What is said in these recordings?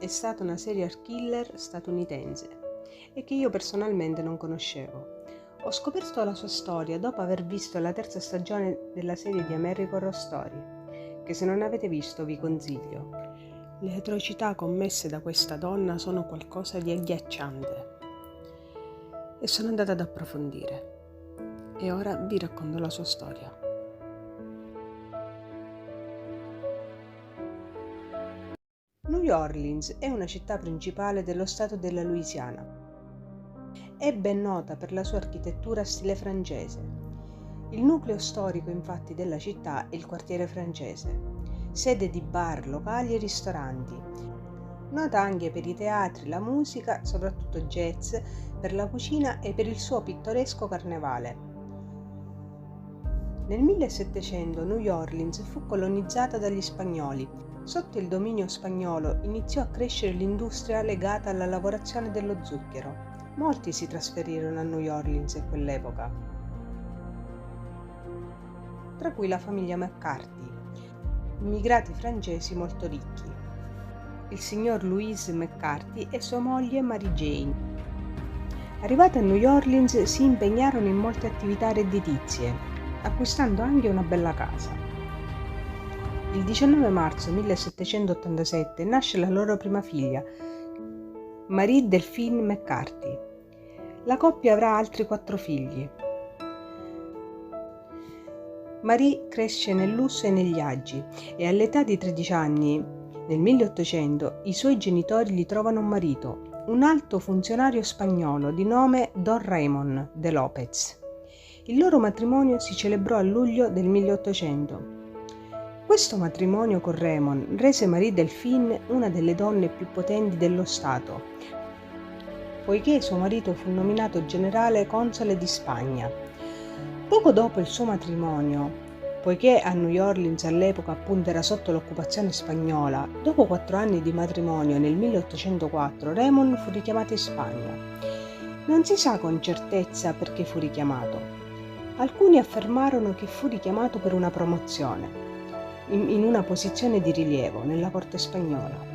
è stata una serial killer statunitense e che io personalmente non conoscevo. Ho scoperto la sua storia dopo aver visto la terza stagione della serie di American Horror Story, che se non avete visto vi consiglio. Le atrocità commesse da questa donna sono qualcosa di agghiacciante e sono andata ad approfondire e ora vi racconto la sua storia. New Orleans è una città principale dello stato della Louisiana. È ben nota per la sua architettura stile francese. Il nucleo storico infatti della città è il quartiere francese, sede di bar, locali e ristoranti. Nota anche per i teatri, la musica, soprattutto jazz, per la cucina e per il suo pittoresco carnevale. Nel 1700 New Orleans fu colonizzata dagli spagnoli. Sotto il dominio spagnolo iniziò a crescere l'industria legata alla lavorazione dello zucchero. Molti si trasferirono a New Orleans in quell'epoca, tra cui la famiglia McCarthy, immigrati francesi molto ricchi, il signor Louis McCarthy e sua moglie Mary Jane. Arrivati a New Orleans si impegnarono in molte attività redditizie, acquistando anche una bella casa. Il 19 marzo 1787 nasce la loro prima figlia, Marie Delphine McCarthy. La coppia avrà altri 4 figli. Marie cresce nel lusso e negli agi e all'età di 13 anni, nel 1800, i suoi genitori gli trovano un marito, un alto funzionario spagnolo di nome Don Ramón de López. Il loro matrimonio si celebrò a luglio del 1800. Questo matrimonio con Ramón rese Marie Delphine una delle donne più potenti dello Stato, poiché suo marito fu nominato generale console di Spagna. Poco dopo il suo matrimonio, poiché a New Orleans all'epoca appunto era sotto l'occupazione spagnola, dopo 4 anni di matrimonio nel 1804 Ramón fu richiamato in Spagna. Non si sa con certezza perché fu richiamato. Alcuni affermarono che fu richiamato per una promozione in una posizione di rilievo nella corte spagnola.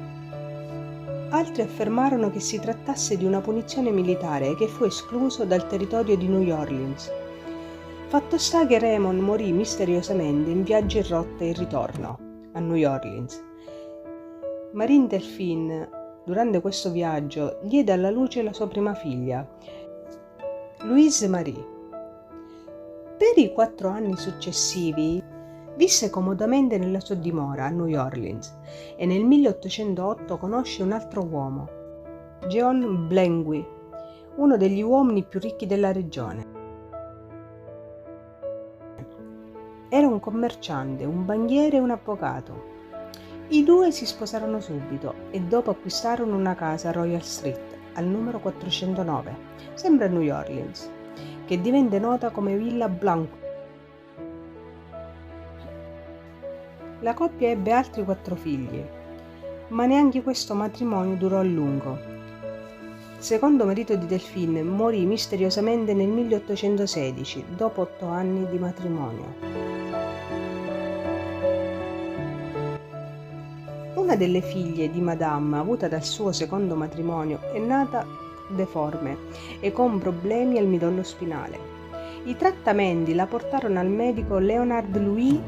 Altri affermarono che si trattasse di una punizione militare e che fu escluso dal territorio di New Orleans. Fatto sta che Ramón morì misteriosamente in viaggio in rotta e in ritorno a New Orleans. Marie Delphine, durante questo viaggio, diede alla luce la sua prima figlia, Louise Marie. Per i 4 anni successivi visse comodamente nella sua dimora a New Orleans e nel 1808 conosce un altro uomo, John Blanqui, uno degli uomini più ricchi della regione. Era un commerciante, un banchiere e un avvocato. I due si sposarono subito e dopo acquistarono una casa a Royal Street, al numero 409, sempre a New Orleans, che divenne nota come Villa Blanqui. La coppia ebbe altri 4 figli, ma neanche questo matrimonio durò a lungo. Il secondo marito di Delphine morì misteriosamente nel 1816, dopo 8 anni di matrimonio. Una delle figlie di Madame avuta dal suo secondo matrimonio è nata deforme e con problemi al midollo spinale. I trattamenti la portarono al medico Leonard Louis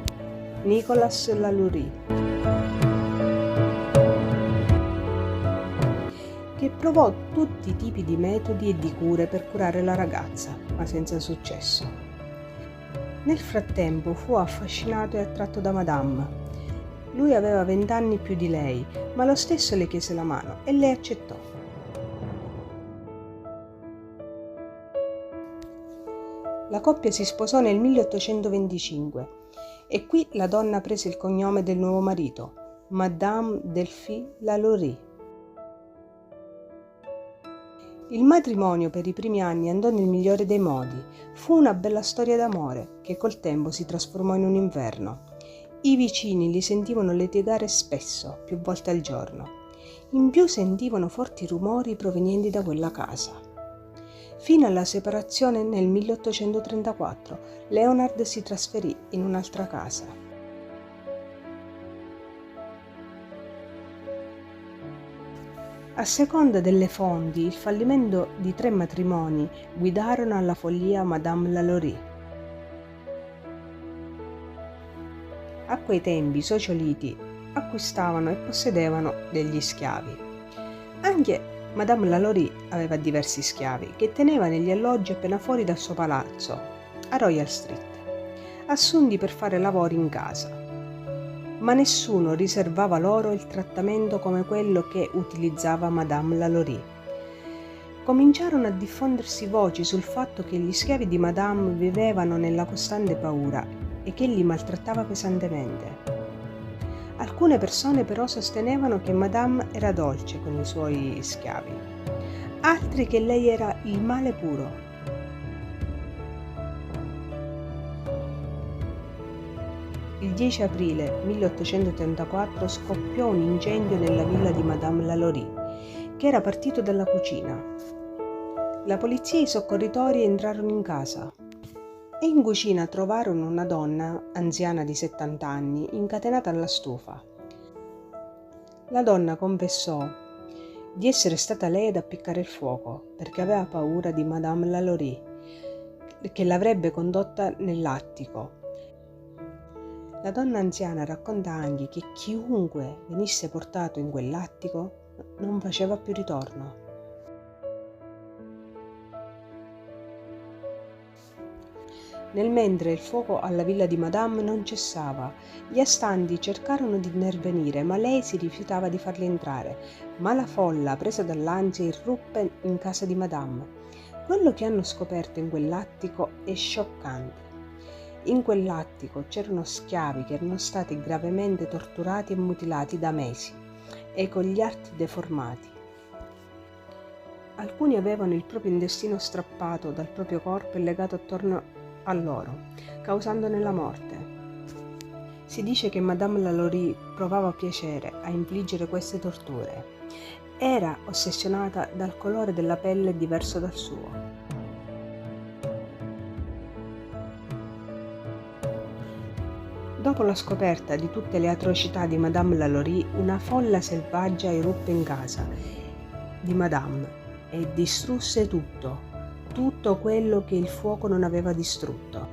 Nicolas Lalaurie, che provò tutti i tipi di metodi e di cure per curare la ragazza, ma senza successo. Nel frattempo fu affascinato e attratto da Madame. Lui aveva 20 anni più di lei, ma lo stesso le chiese la mano e lei accettò. La coppia si sposò nel 1825. E qui la donna prese il cognome del nuovo marito, Madame Delphine Lalaurie. Il matrimonio per i primi anni andò nel migliore dei modi. Fu una bella storia d'amore che col tempo si trasformò in un inverno. I vicini li sentivano litigare spesso, più volte al giorno. In più sentivano forti rumori provenienti da quella casa. Fino alla separazione nel 1834, Leonard si trasferì in un'altra casa. A seconda delle fonti, il fallimento di 3 matrimoni guidarono alla follia Madame Lalaurie. A quei tempi i socioliti acquistavano e possedevano degli schiavi. Anche Madame Lalaurie aveva diversi schiavi che teneva negli alloggi appena fuori dal suo palazzo, a Royal Street, assunti per fare lavori in casa. Ma nessuno riservava loro il trattamento come quello che utilizzava Madame Lalaurie. Cominciarono a diffondersi voci sul fatto che gli schiavi di Madame vivevano nella costante paura e che li maltrattava pesantemente. Alcune persone però sostenevano che Madame era dolce con i suoi schiavi, altri che lei era il male puro. Il 10 aprile 1884 scoppiò un incendio nella villa di Madame Lalaurie, che era partito dalla cucina. La polizia e i soccorritori entrarono in casa e in cucina trovarono una donna anziana di 70 anni incatenata alla stufa. La donna confessò di essere stata lei ad appiccare il fuoco perché aveva paura di Madame Lalaurie, che l'avrebbe condotta nell'attico. La donna anziana racconta anche che chiunque venisse portato in quell'attico non faceva più ritorno. Nel mentre il fuoco alla villa di Madame non cessava, gli astanti cercarono di intervenire, ma lei si rifiutava di farli entrare. Ma la folla, presa dall'ansia, irruppe in casa di Madame. Quello che hanno scoperto in quell'attico è scioccante. In quell'attico c'erano schiavi che erano stati gravemente torturati e mutilati da mesi e con gli arti deformati. Alcuni avevano il proprio intestino strappato dal proprio corpo e legato attorno a loro, causandone la morte. Si dice che Madame Lalaurie provava piacere a infliggere queste torture. Era ossessionata dal colore della pelle diverso dal suo. Dopo la scoperta di tutte le atrocità di Madame Lalaurie, una folla selvaggia eruppe in casa di Madame e distrusse tutto quello che il fuoco non aveva distrutto.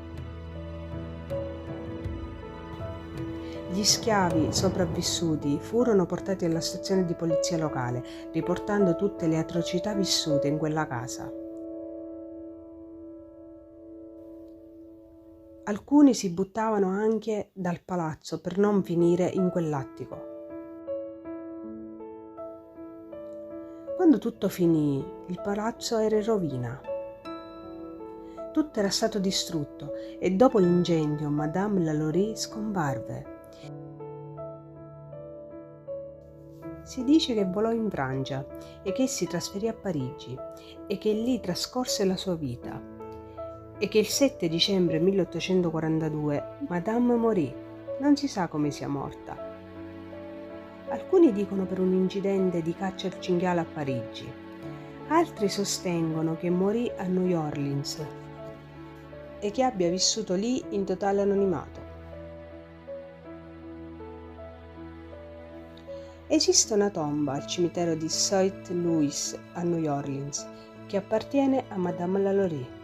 Gli schiavi sopravvissuti furono portati alla stazione di polizia locale, riportando tutte le atrocità vissute in quella casa. Alcuni si buttavano anche dal palazzo per non finire in quell'attico. Quando tutto finì, il palazzo era in rovina. Tutto era stato distrutto e dopo l'incendio Madame Lalaurie scomparve. Si dice che volò in Francia e che si trasferì a Parigi e che lì trascorse la sua vita. E che il 7 dicembre 1842 Madame morì, non si sa come sia morta. Alcuni dicono per un incidente di caccia al cinghiale a Parigi, altri sostengono che morì a New Orleans e che abbia vissuto lì in totale anonimato. Esiste una tomba al cimitero di St. Louis a New Orleans che appartiene a Madame Lalaurie.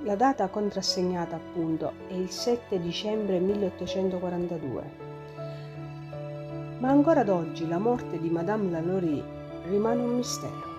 La data contrassegnata appunto è il 7 dicembre 1842. Ma ancora ad oggi la morte di Madame Lalaurie rimane un mistero.